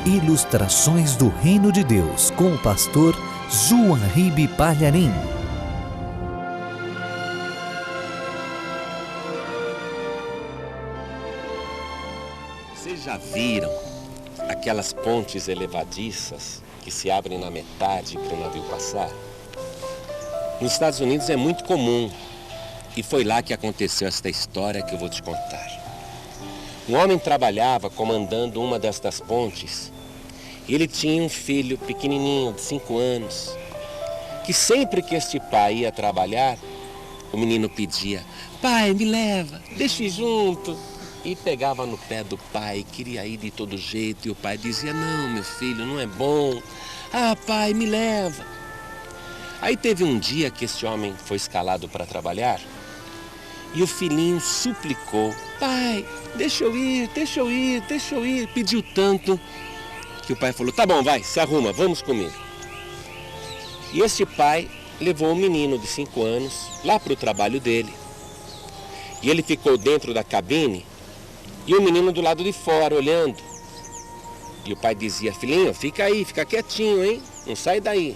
Ilustrações do Reino de Deus com o pastor Zuanribe Palharim. Vocês já viram aquelas pontes elevadiças que se abrem na metade para o navio passar? Nos Estados Unidos é muito comum, e foi lá que aconteceu esta história que eu vou te contar. Um homem trabalhava comandando uma destas pontes, e ele tinha um filho pequenininho, de 5 anos, que sempre que este pai ia trabalhar, o menino pedia: "Pai, me leva, deixa eu ir junto." E pegava no pé do pai, queria ir de todo jeito, e o pai dizia: "Não, meu filho, não é bom. Ah, pai, me leva." Aí teve um dia que esse homem foi escalado para trabalhar, e o filhinho suplicou: "Pai, deixa eu ir, deixa eu ir, deixa eu ir." Pediu tanto que o pai falou: "Tá bom, vai, se arruma, vamos comigo." E este pai levou o menino de 5 anos lá para o trabalho dele. E ele ficou dentro da cabine e o menino do lado de fora, olhando. E o pai dizia: "Filhinho, fica aí, fica quietinho, hein? Não sai daí."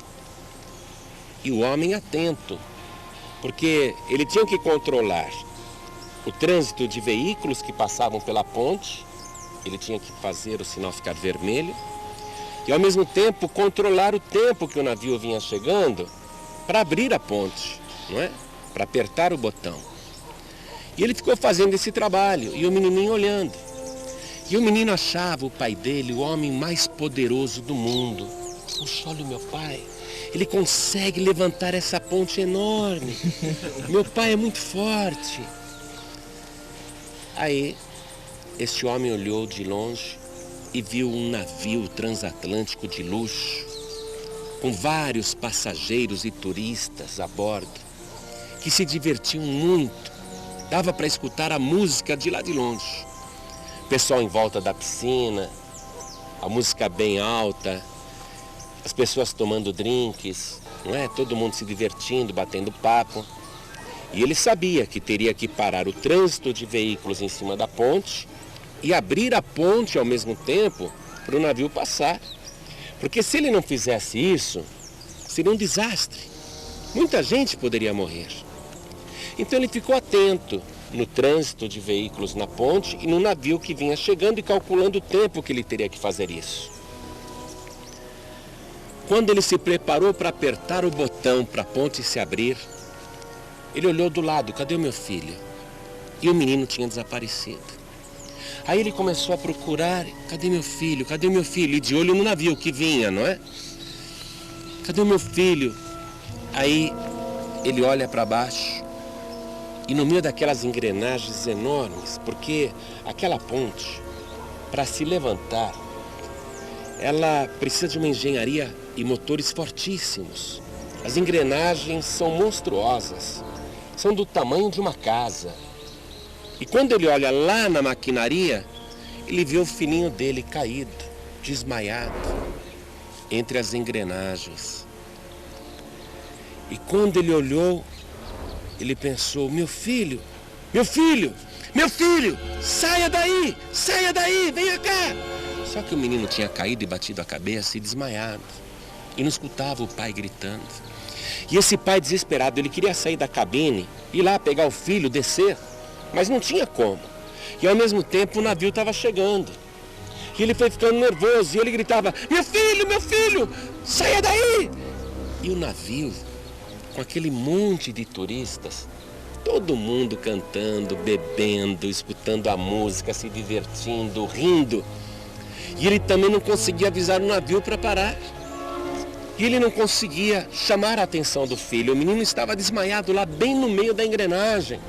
E o homem atento, porque ele tinha que controlar o trânsito de veículos que passavam pela ponte, ele tinha que fazer o sinal ficar vermelho, e ao mesmo tempo controlar o tempo que o navio vinha chegando para abrir a ponte, não é? Para apertar o botão. E ele ficou fazendo esse trabalho, e o menininho olhando. E o menino achava o pai dele o homem mais poderoso do mundo. "Puxa, olha o meu pai, ele consegue levantar essa ponte enorme. Meu pai é muito forte." Aí, este homem olhou de longe e viu um navio transatlântico de luxo, com vários passageiros e turistas a bordo, que se divertiam muito. Dava para escutar a música de lá de longe. Pessoal em volta da piscina, a música bem alta, as pessoas tomando drinks, não é? Todo mundo se divertindo, batendo papo. E ele sabia que teria que parar o trânsito de veículos em cima da ponte e abrir a ponte ao mesmo tempo para o navio passar. Porque se ele não fizesse isso, seria um desastre. Muita gente poderia morrer. Então ele ficou atento no trânsito de veículos na ponte e no navio que vinha chegando e calculando o tempo que ele teria que fazer isso. Quando ele se preparou para apertar o botão para a ponte se abrir, ele olhou do lado: "Cadê o meu filho?" E o menino tinha desaparecido. Aí ele começou a procurar: "Cadê meu filho? Cadê o meu filho?" E de olho no navio que vinha, não é? "Cadê o meu filho?" Aí ele olha para baixo e no meio daquelas engrenagens enormes, porque aquela ponte, para se levantar, ela precisa de uma engenharia e motores fortíssimos. As engrenagens são monstruosas, são do tamanho de uma casa. E quando ele olha lá na maquinaria, ele vê o filhinho dele caído, desmaiado, entre as engrenagens. E quando ele olhou, ele pensou: "Meu filho, meu filho, meu filho, saia daí, venha cá." Só que o menino tinha caído e batido a cabeça e desmaiado. E não escutava o pai gritando. E esse pai desesperado, ele queria sair da cabine, ir lá pegar o filho, descer, mas não tinha como. E ao mesmo tempo o navio estava chegando. E ele foi ficando nervoso e ele gritava: meu filho, saia daí." E o navio, com aquele monte de turistas, todo mundo cantando, bebendo, escutando a música, se divertindo, rindo. E ele também não conseguia avisar o navio para parar. E ele não conseguia chamar a atenção do filho. O menino estava desmaiado lá bem no meio da engrenagem.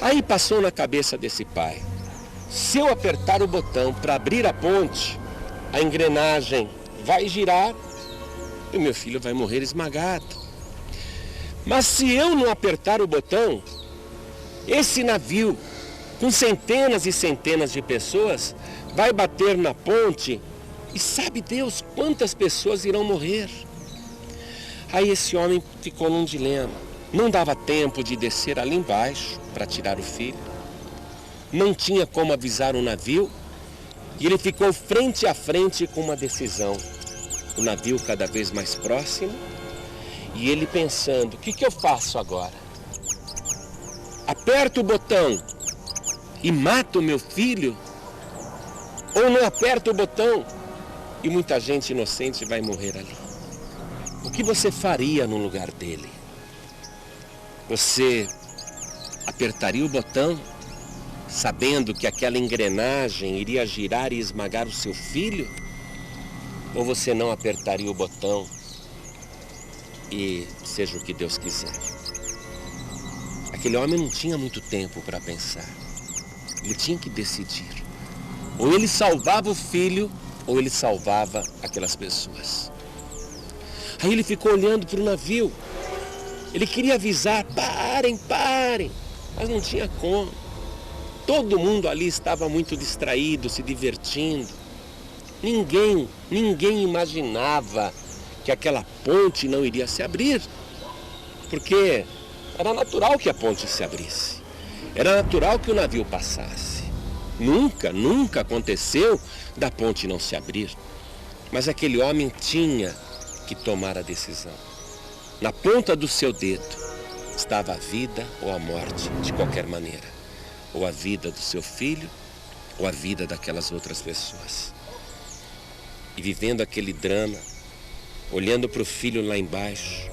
Aí passou na cabeça desse pai: se eu apertar o botão para abrir a ponte, a engrenagem vai girar e o meu filho vai morrer esmagado. Mas se eu não apertar o botão, esse navio, com centenas e centenas de pessoas, vai bater na ponte e sabe Deus quantas pessoas irão morrer. Aí esse homem ficou num dilema. Não dava tempo de descer ali embaixo para tirar o filho. Não tinha como avisar o navio E ele ficou frente a frente com uma decisão. O navio cada vez mais próximo. E ele pensando, o que eu faço agora? Aperto o botão e mato o meu filho? Ou não aperto o botão e muita gente inocente vai morrer ali? O que você faria no lugar dele? Você apertaria o botão sabendo que aquela engrenagem iria girar e esmagar o seu filho? Ou você não apertaria o botão e seja o que Deus quiser? Aquele homem não tinha muito tempo para pensar. Ele tinha que decidir. Ou ele salvava o filho, ou ele salvava aquelas pessoas. Aí ele ficou olhando para o navio. Ele queria avisar, parem, mas não tinha como. Todo mundo ali estava muito distraído, se divertindo. Ninguém imaginava que aquela ponte não iria se abrir, porque era natural que a ponte se abrisse. Era natural que o navio passasse. Nunca aconteceu da ponte não se abrir. Mas aquele homem tinha que tomar a decisão. Na ponta do seu dedo estava a vida ou a morte, de qualquer maneira. Ou a vida do seu filho, ou a vida daquelas outras pessoas. E vivendo aquele drama, olhando para o filho lá embaixo,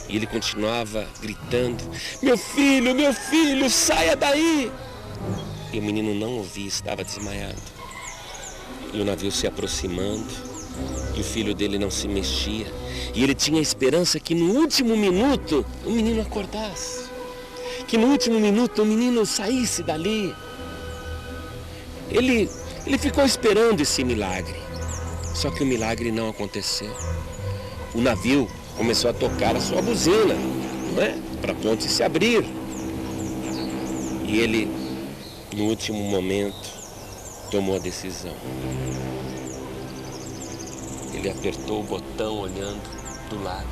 e ele continuava gritando, meu filho, saia daí! E o menino não ouvia, estava desmaiado. E o navio se aproximando, e o filho dele não se mexia. E ele tinha a esperança que no último minuto o menino acordasse. Que no último minuto o menino saísse dali. Ele ficou esperando esse milagre. Só que o milagre não aconteceu. O navio começou a tocar a sua buzina, não é? Para a ponte se abrir. E ele, no último momento, tomou a decisão. Ele apertou o botão olhando do lado.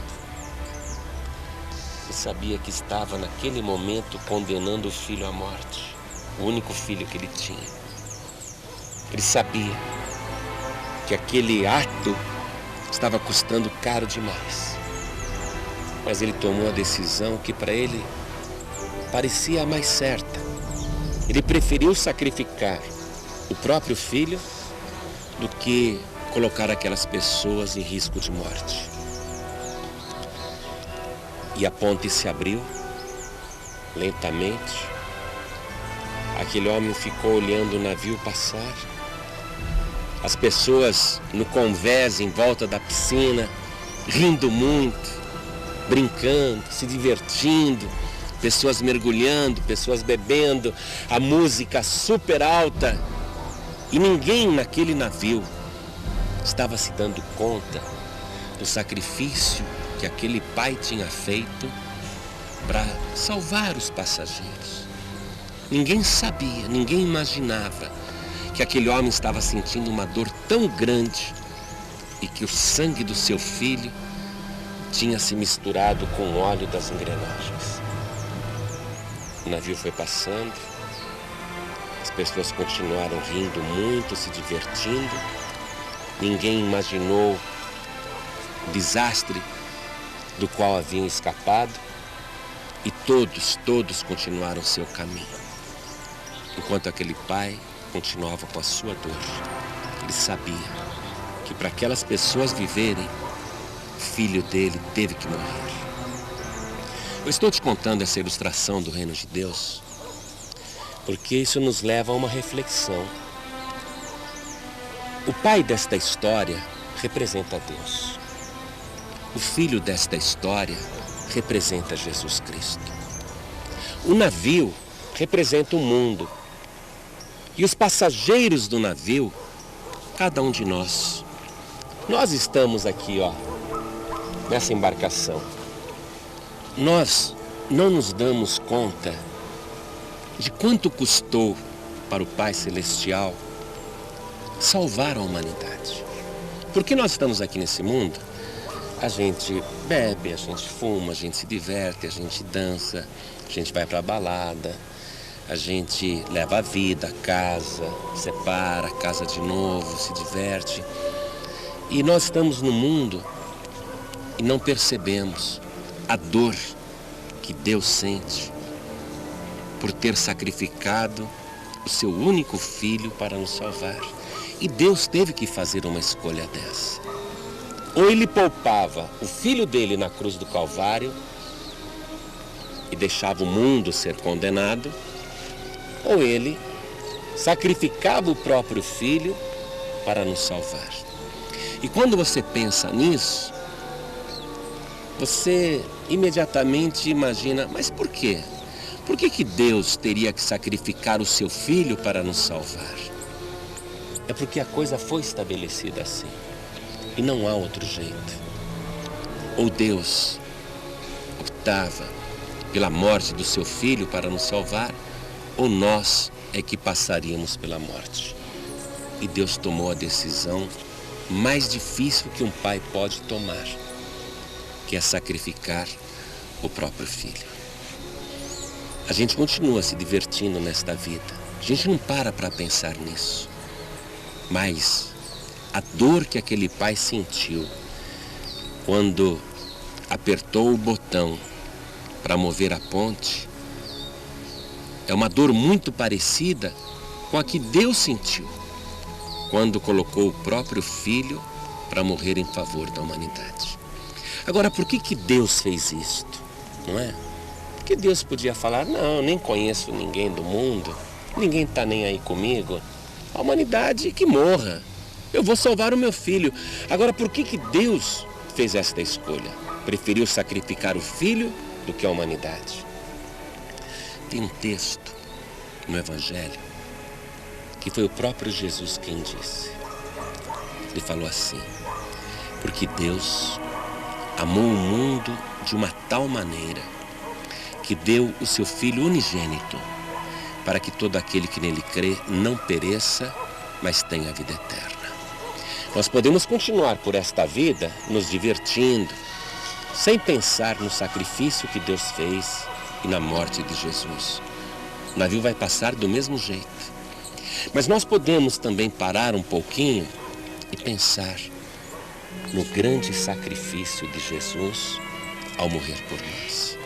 E sabia que estava naquele momento condenando o filho à morte. O único filho que ele tinha. Ele sabia que aquele ato estava custando caro demais. Mas ele tomou a decisão que para ele parecia a mais certa. Ele preferiu sacrificar o próprio filho do que colocar aquelas pessoas em risco de morte. E a ponte se abriu lentamente. Aquele homem ficou olhando o navio passar. As pessoas no convés em volta da piscina, rindo muito, brincando, se divertindo, pessoas mergulhando, pessoas bebendo, a música super alta. E ninguém naquele navio estava se dando conta do sacrifício que aquele pai tinha feito para salvar os passageiros. Ninguém sabia, ninguém imaginava que aquele homem estava sentindo uma dor tão grande e que o sangue do seu filho tinha se misturado com o óleo das engrenagens. O navio foi passando, as pessoas continuaram rindo muito, se divertindo. Ninguém imaginou o desastre do qual haviam escapado e todos continuaram seu caminho. Enquanto aquele pai continuava com a sua dor. Ele sabia que para aquelas pessoas viverem, o filho dele teve que morrer. Eu estou te contando essa ilustração do reino de Deus, porque isso nos leva a uma reflexão. O pai desta história representa Deus. O filho desta história representa Jesus Cristo. O navio representa o mundo. E os passageiros do navio, cada um de nós. Nós estamos aqui, nessa embarcação. Nós não nos damos conta de quanto custou para o Pai Celestial salvar a humanidade. Porque nós estamos aqui nesse mundo, a gente bebe, a gente fuma, a gente se diverte, a gente dança, a gente vai para a balada, a gente leva a vida, casa, separa, casa de novo, se diverte. E nós estamos no mundo e não percebemos a dor que Deus sente por ter sacrificado o seu único filho para nos salvar. E Deus teve que fazer uma escolha dessa. Ou ele poupava o filho dele na cruz do Calvário e deixava o mundo ser condenado, ou ele sacrificava o próprio filho para nos salvar. E quando você pensa nisso, você imediatamente imagina, mas por quê? Por que Deus teria que sacrificar o seu filho para nos salvar? É porque a coisa foi estabelecida assim. E não há outro jeito. Ou Deus optava pela morte do seu filho para nos salvar, ou nós é que passaríamos pela morte. E Deus tomou a decisão mais difícil que um pai pode tomar, que é sacrificar o próprio filho. A gente continua se divertindo nesta vida. A gente não para pensar nisso. Mas a dor que aquele pai sentiu quando apertou o botão para mover a ponte é uma dor muito parecida com a que Deus sentiu quando colocou o próprio filho para morrer em favor da humanidade. Agora, por que Deus fez isto? Não é? Porque Deus podia falar, não, nem conheço ninguém do mundo, ninguém está nem aí comigo, a humanidade que morra, eu vou salvar o meu filho. Agora, por que Deus fez esta escolha? Preferiu sacrificar o filho do que a humanidade. Tem um texto no Evangelho que foi o próprio Jesus quem disse. Ele falou assim, porque Deus amou o mundo de uma tal maneira que deu o seu Filho unigênito, para que todo aquele que nele crê não pereça, mas tenha a vida eterna. Nós podemos continuar por esta vida nos divertindo, sem pensar no sacrifício que Deus fez e na morte de Jesus. O navio vai passar do mesmo jeito. Mas nós podemos também parar um pouquinho e pensar no grande sacrifício de Jesus ao morrer por nós.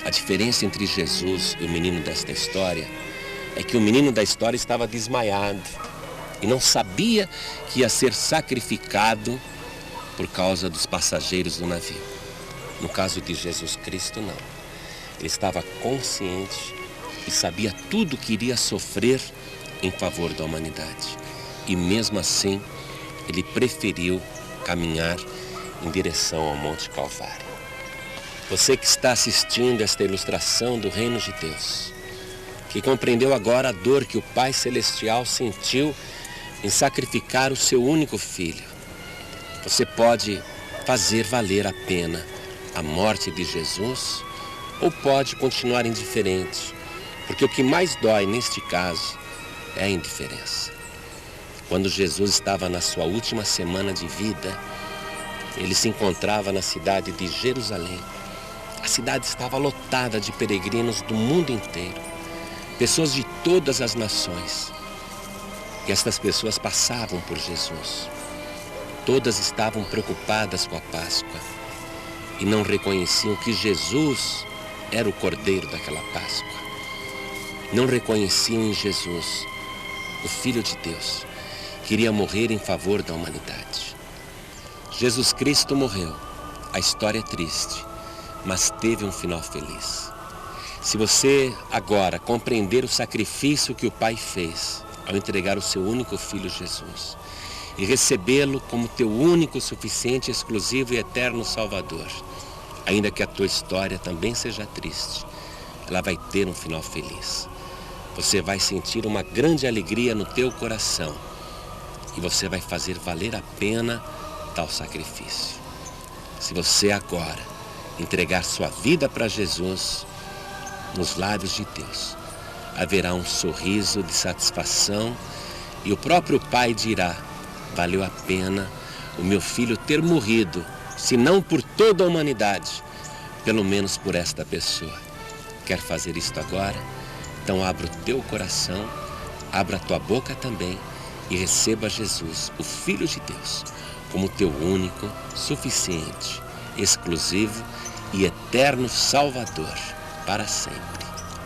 A diferença entre Jesus e o menino desta história é que o menino da história estava desmaiado e não sabia que ia ser sacrificado por causa dos passageiros do navio. No caso de Jesus Cristo, não. Ele estava consciente e sabia tudo que iria sofrer em favor da humanidade. E mesmo assim, ele preferiu caminhar em direção ao Monte Calvário. Você que está assistindo esta ilustração do Reino de Deus, que compreendeu agora a dor que o Pai Celestial sentiu em sacrificar o seu único filho, você pode fazer valer a pena a morte de Jesus ou pode continuar indiferente, porque o que mais dói neste caso é a indiferença. Quando Jesus estava na sua última semana de vida, ele se encontrava na cidade de Jerusalém. A cidade estava lotada de peregrinos do mundo inteiro, pessoas de todas as nações. E estas pessoas passavam por Jesus. Todas estavam preocupadas com a Páscoa e não reconheciam que Jesus era o Cordeiro daquela Páscoa. Não reconheciam em Jesus o Filho de Deus, que iria morrer em favor da humanidade. Jesus Cristo morreu. A história é triste, mas teve um final feliz. Se você agora compreender o sacrifício que o Pai fez ao entregar o seu único Filho Jesus e recebê-lo como teu único, suficiente, exclusivo e eterno Salvador, ainda que a tua história também seja triste, ela vai ter um final feliz. Você vai sentir uma grande alegria no teu coração e você vai fazer valer a pena tal sacrifício. Se você agora entregar sua vida para Jesus, nos lábios de Deus haverá um sorriso de satisfação e o próprio Pai dirá, valeu a pena o meu filho ter morrido, se não por toda a humanidade, pelo menos por esta pessoa. Quer fazer isto agora? Então abra o teu coração, abra a tua boca também e receba Jesus, o Filho de Deus, como teu único, suficiente, exclusivo e eterno Salvador para sempre.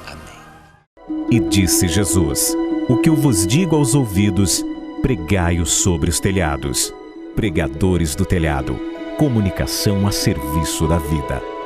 Amém. E disse Jesus: o que eu vos digo aos ouvidos, pregai-o sobre os telhados. Pregadores do telhado, comunicação a serviço da vida.